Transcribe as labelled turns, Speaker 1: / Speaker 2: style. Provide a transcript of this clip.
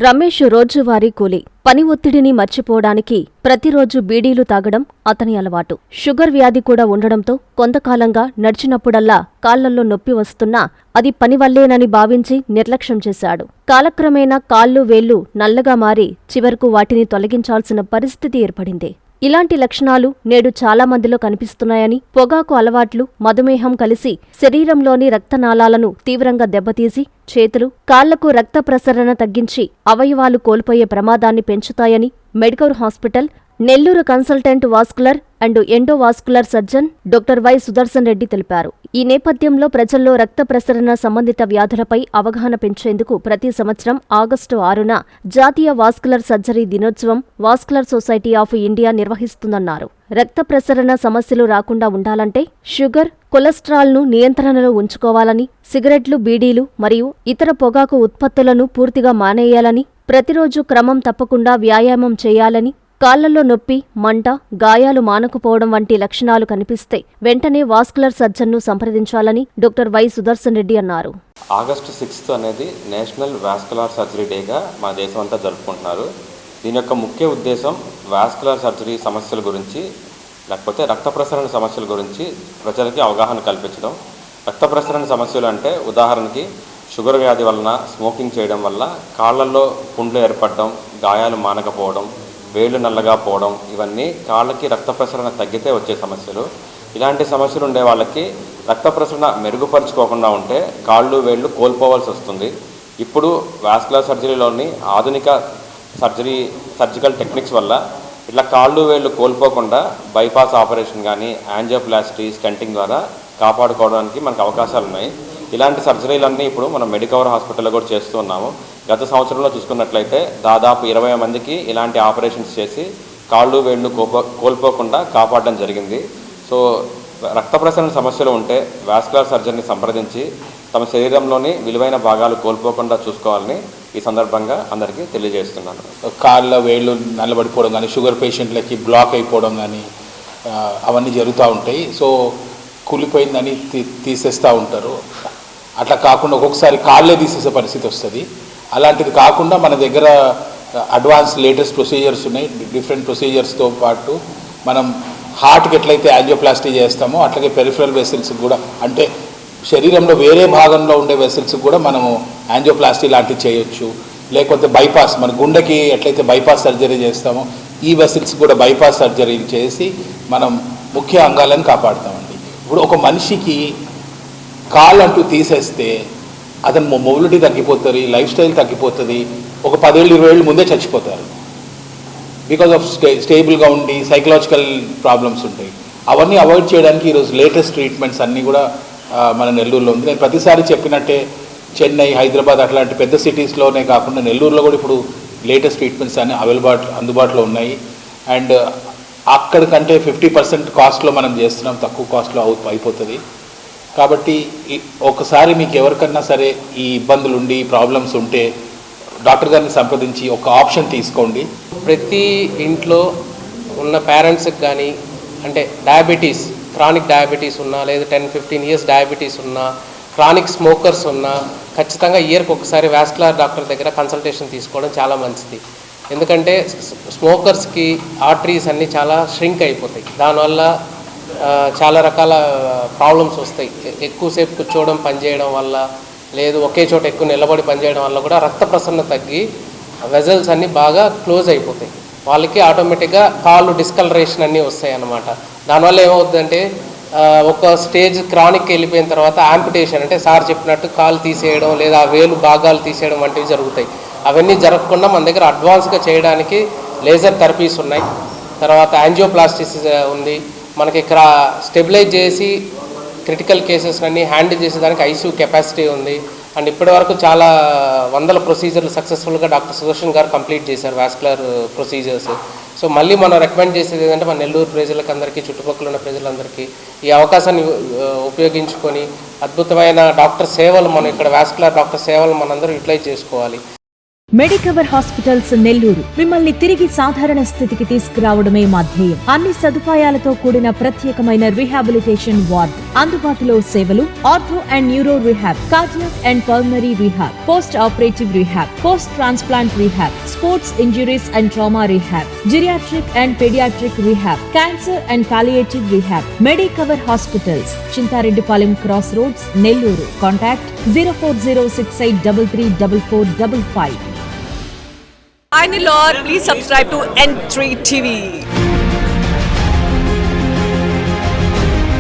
Speaker 1: రమేష్ రోజువారీ కూలి. పని ఒత్తిడిని మర్చిపోవడానికి ప్రతిరోజు బీడీలు తాగడం అతని అలవాటు. షుగర్ వ్యాధి కూడా ఉండడంతో కొంతకాలంగా నడిచినప్పుడల్లా కాళ్లల్లో నొప్పి వస్తున్నా అది పని వల్లేనని భావించి నిర్లక్ష్యం చేశాడు. కాలక్రమేణా కాళ్ళు వేళ్లు నల్లగా మారి చివరకు వాటిని తొలగించాల్సిన పరిస్థితి ఏర్పడింది. ఇలాంటి లక్షణాలు నేడు చాలా మందిలో కనిపిస్తున్నాయని, పొగాకు అలవాట్లు, మధుమేహం కలిసి శరీరంలోని రక్తనాళాలను తీవ్రంగా దెబ్బతీసి చేతులు, కాళ్లకు రక్త ప్రసరణ తగ్గించి అవయవాలు కోల్పోయే ప్రమాదాన్ని పెంచుతాయని Medicover hospital Nellore consultant vascular and endovascular surgeon doctor Y Sudarshan Reddy తెలిపారు. ఈ నేపథ్యంలో ప్రజల్లో రక్త ప్రసరణ సంబంధిత వ్యాధులపై అవగాహన పెంచేందుకు ప్రతి సంవత్సరం ఆగస్టు 6న జాతీయ వాస్కులర్ సర్జరీ దినోత్సవం వాస్కులర్ సొసైటీ ఆఫ్ ఇండియా నిర్వహిస్తుందన్నారు. రక్త ప్రసరణ సమస్యలు రాకుండా ఉండాలంటే షుగర్, కొలెస్ట్రాల్ను నియంత్రణలో ఉంచుకోవాలని, సిగరెట్లు, బీడీలు మరియు ఇతర పొగాకు ఉత్పత్తులను పూర్తిగా మానేయాలని, ప్రతిరోజు క్రమం తప్పకుండా వ్యాయామం చేయాలని, కాళ్లలో నొప్పి, మంట, గాయాలు మానకపోవడం వంటి లక్షణాలు కనిపిస్తే వెంటనే వాస్కులర్ సర్జన్ను సంప్రదించాలని డాక్టర్ వై సుదర్శన్ రెడ్డి అన్నారు.
Speaker 2: ఆగస్టు 6 అనేది నేషనల్ వాస్కులర్ సర్జరీ డేగా మన దేశం అంతా జరుపుకుంటున్నారు. దీని యొక్క ముఖ్య ఉద్దేశం వాస్కులర్ సర్జరీ సమస్యల గురించి, లేకపోతే రక్త ప్రసరణ సమస్యల గురించి ప్రజలకి అవగాహన కల్పించడం. రక్త ప్రసరణ సమస్యలు అంటే ఉదాహరణకి షుగర్ వ్యాధి వలన, స్మోకింగ్ చేయడం వల్ల కాళ్లలో పుండ్లు ఏర్పడడం, గాయాలు మానకపోవడం, వేళ్ళు నల్లగా పోవడం, ఇవన్నీ కాళ్ళకి రక్త ప్రసరణ తగ్గితే వచ్చే సమస్యలు. ఇలాంటి సమస్యలు ఉండే వాళ్ళకి రక్త ప్రసరణ మెరుగుపరుచుకోకుండా ఉంటే కాళ్ళు, వేళ్ళు కోల్పోవాల్సి వస్తుంది. ఇప్పుడు వాస్కులర్ సర్జరీలోని ఆధునిక సర్జికల్ టెక్నిక్స్ వల్ల ఇట్లా కాళ్ళు, వేళ్ళు కోల్పోకుండా బైపాస్ ఆపరేషన్ కానీ, యాంజియోప్లాస్టీ, స్టెంటింగ్ ద్వారా కాపాడుకోవడానికి మనకు అవకాశాలు ఉన్నాయి. ఇలాంటి సర్జరీలన్నీ ఇప్పుడు మనం మెడికవర్ హాస్పిటల్లో కూడా చేస్తూ ఉన్నాము. గత సంవత్సరంలో చూసుకున్నట్లయితే దాదాపు 20 మందికి ఇలాంటి ఆపరేషన్స్ చేసి కాళ్ళు, వేళ్ళు కోల్పోకుండా కాపాడడం జరిగింది. సో రక్త ప్రసరణ సమస్యలు ఉంటే వాస్కులర్ సర్జరీని సంప్రదించి తమ శరీరంలోని విలువైన భాగాలు కోల్పోకుండా చూసుకోవాలని ఈ సందర్భంగా అందరికీ తెలియజేస్తున్నాను.
Speaker 3: కాళ్ళ వేళ్ళు నల్లబడిపోవడం కానీ, షుగర్ పేషెంట్లకి బ్లాక్ అయిపోవడం కానీ అవన్నీ జరుగుతూ ఉంటాయి. సో కూలిపోయిందని తీసేస్తూ ఉంటారు. అట్లా కాకుండా ఒక్కొక్కసారి కాళ్ళే తీసేసే పరిస్థితి వస్తుంది. అలాంటిది కాకుండా మన దగ్గర అడ్వాన్స్ లేటెస్ట్ ప్రొసీజర్స్ ఉన్నాయి. డిఫరెంట్ ప్రొసీజర్స్తో పాటు మనం హార్ట్కి ఎట్లయితే యాంజియోప్లాస్టీ చేస్తామో అట్లాగే పెరిఫరల్ వెసిల్స్కి కూడా, అంటే శరీరంలో వేరే భాగంలో ఉండే వెసిల్స్కి కూడా మనము యాంజియోప్లాస్టీ లాంటివి చేయొచ్చు. లేకపోతే బైపాస్, మన గుండెకి ఎట్లయితే బైపాస్ సర్జరీ చేస్తామో ఈ వెసిల్స్ కూడా బైపాస్ సర్జరీ చేసి మనం ముఖ్య అంగాలను కాపాడుతామండి. ఇప్పుడు ఒక మనిషికి కాళ్ళు అంటూ తీసేస్తే అతను మొబిలిటీ తగ్గిపోతుంది, లైఫ్ స్టైల్ తగ్గిపోతుంది. ఒక 10 ఏళ్ళు 20 ఏళ్ళు ముందే చచ్చిపోతారు. బికాజ్ ఆఫ్ స్టేబుల్గా ఉండి సైకలాజికల్ ప్రాబ్లమ్స్ ఉంటాయి. అవన్నీ అవాయిడ్ చేయడానికి ఈరోజు లేటెస్ట్ ట్రీట్మెంట్స్ అన్నీ కూడా మన నెల్లూరులో ఉంది. నేను ప్రతిసారి చెప్పినట్టే చెన్నై, హైదరాబాద్ అట్లాంటి పెద్ద సిటీస్లోనే కాకుండా నెల్లూరులో కూడా ఇప్పుడు లేటెస్ట్ ట్రీట్మెంట్స్ అన్నీ అందుబాటులో ఉన్నాయి. అండ్ అక్కడికంటే 50% కాస్ట్లో మనం చేస్తున్నాం, తక్కువ కాస్ట్లో అయిపోతుంది. కాబట్టి ఒకసారి మీకు ఎవరికన్నా సరే ఈ ఇబ్బందులు ఉండి ప్రాబ్లమ్స్ ఉంటే డాక్టర్ గారిని సంప్రదించి ఒక ఆప్షన్ తీసుకోండి.
Speaker 4: ప్రతి ఇంట్లో ఉన్న పేరెంట్స్కి కానీ, అంటే డయాబెటీస్, క్రానిక్ డయాబెటీస్ ఉన్నా, లేదా 10-15 ఇయర్స్ డయాబెటీస్ ఉన్నా, క్రానిక్ స్మోకర్స్ ఉన్నా ఖచ్చితంగా ఇయర్కి ఒకసారి వాస్కులర్ డాక్టర్ దగ్గర కన్సల్టేషన్ తీసుకోవడం చాలా మంచిది. ఎందుకంటే స్మోకర్స్కి ఆర్టరీస్ అన్నీ చాలా ష్రింక్ అయిపోతాయి. దానివల్ల చాలా రకాల ప్రాబ్లమ్స్ వస్తాయి. ఎక్కువసేపు కూర్చోవడం, పనిచేయడం వల్ల, లేదు ఒకే చోట ఎక్కువ నిలబడి పనిచేయడం వల్ల కూడా రక్త ప్రసరణ తగ్గి వెజల్స్ అన్నీ బాగా క్లోజ్ అయిపోతాయి. వాళ్ళకి ఆటోమేటిక్గా కాళ్ళు డిస్కలరేషన్ అన్నీ వస్తాయి అన్నమాట. దానివల్ల ఏమవుతుందంటే ఒక స్టేజ్ క్రానిక్ వెళ్ళిపోయిన తర్వాత యాంపిటేషన్, అంటే సార్ చెప్పినట్టు కాలు తీసేయడం లేదా వేలు భాగాలు తీసేయడం వంటివి జరుగుతాయి. అవన్నీ జరగకుండా మన దగ్గర అడ్వాన్స్గా చేయడానికి లేజర్ థెరపీస్ ఉన్నాయి. తర్వాత యాంజియోప్లాస్టిస్ ఉంది. మనకి ఇక్కడ స్టెబిలైజ్ చేసి క్రిటికల్ కేసెస్ అన్నీ హ్యాండిల్ చేసేదానికి ఐసీయూ కెపాసిటీ ఉంది. అండ్ ఇప్పటి వరకు చాలా వందల ప్రొసీజర్లు సక్సెస్ఫుల్గా డాక్టర్ సుదర్శన్ గారు కంప్లీట్ చేశారు, వాస్కులర్ ప్రొసీజర్స్. సో మళ్ళీ మనం రికమెండ్ చేసేది ఏంటంటే మన నెల్లూరు ప్రజలకు అందరికీ, చుట్టుపక్కల ఉన్న ప్రజలందరికీ ఈ అవకాశాన్ని ఉపయోగించుకొని అద్భుతమైన డాక్టర్ సేవలు, మనం ఇక్కడ వాస్కులర్ డాక్టర్ సేవలు మనందరూ యూటిలైజ్ చేసుకోవాలి.
Speaker 5: మెడికవర్ హాస్పిటల్స్ నెల్లూరు మిమ్మల్ని తిరిగి సాధారణ స్థితికి తీసుకురావడమే మా ధ్యేయం. అన్ని సదుపాయాలతో కూడిన ప్రత్యేకమైన రీహాబిలిటేషన్ వార్డ్, అందుబాటులో సేవలు ortho and neuro rehab, cardiac and pulmonary rehab, post operative rehab, post transplant rehab, sports injuries and trauma rehab, geriatric and paediatric rehab, cancer and palliative rehab. Medicover hospitals, Chintareddypalem cross roads, Nellore. Contact 0406833455.
Speaker 6: Hi Nilor, please subscribe to N3 TV.